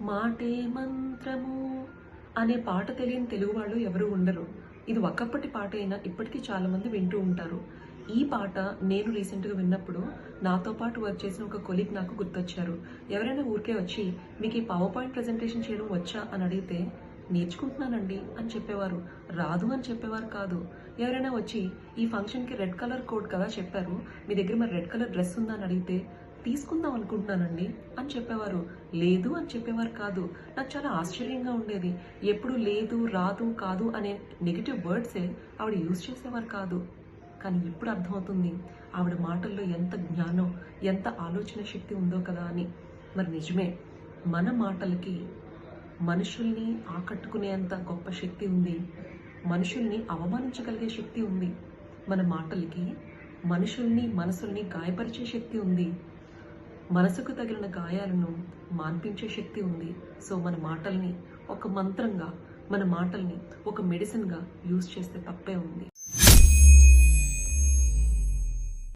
మాటే మంత్రము అనే పాట తెలియని తెలుగు వాళ్ళు ఎవరు ఉండరు. ఇది ఒకప్పటి పాట అయినా ఇప్పటికీ చాలా మంది వింటూ ఉంటారు. ఈ పాట నేను రీసెంట్గా విన్నప్పుడు నాతో పాటు వర్క్ చేసిన ఒక కొలీగ్ నాకు గుర్తొచ్చారు. ఎవరైనా ఊరికే వచ్చి మీకు ఈ పవర్ పాయింట్ ప్రెజెంటేషన్ చేయడం వచ్చా అని అడిగితే నేర్చుకుంటున్నానండి అని చెప్పేవారు, రాదు అని చెప్పేవారు కాదు. ఎవరైనా వచ్చి ఈ ఫంక్షన్కి రెడ్ కలర్ కోడ్ కదా చెప్పారు, మీ దగ్గర మరి రెడ్ కలర్ డ్రెస్ ఉందా అని అడిగితే తీసుకుందాం అనుకుంటున్నానండి అని చెప్పేవారు, లేదు అని చెప్పేవారు కాదు. నాకు చాలా ఆశ్చర్యంగా ఉండేది. ఎప్పుడు లేదు, రాదు, కాదు అనే నెగిటివ్ వర్డ్సే ఆవిడ యూజ్ చేసేవారు కాదు. కానీ ఇప్పుడు అర్థమవుతుంది ఆవిడ మాటల్లో ఎంత జ్ఞానం, ఎంత ఆలోచన శక్తి ఉందో కదా అని. మరి నిజమే, మన మాటలకి మనుషుల్ని ఆకట్టుకునేంత గొప్ప శక్తి ఉంది, మనుషుల్ని అవమానించగలిగే శక్తి ఉంది. మన మాటలకి మనుషుల్ని, మనసుల్ని గాయపరిచే శక్తి ఉంది, మనసుకు తగిలిన గాయాలను మాన్పించే శక్తి ఉంది. సో మన మాటల్ని ఒక మంత్రంగా, మన మాటల్ని ఒక మెడిసిన్గా యూజ్ చేస్తే తప్పే ఉంది.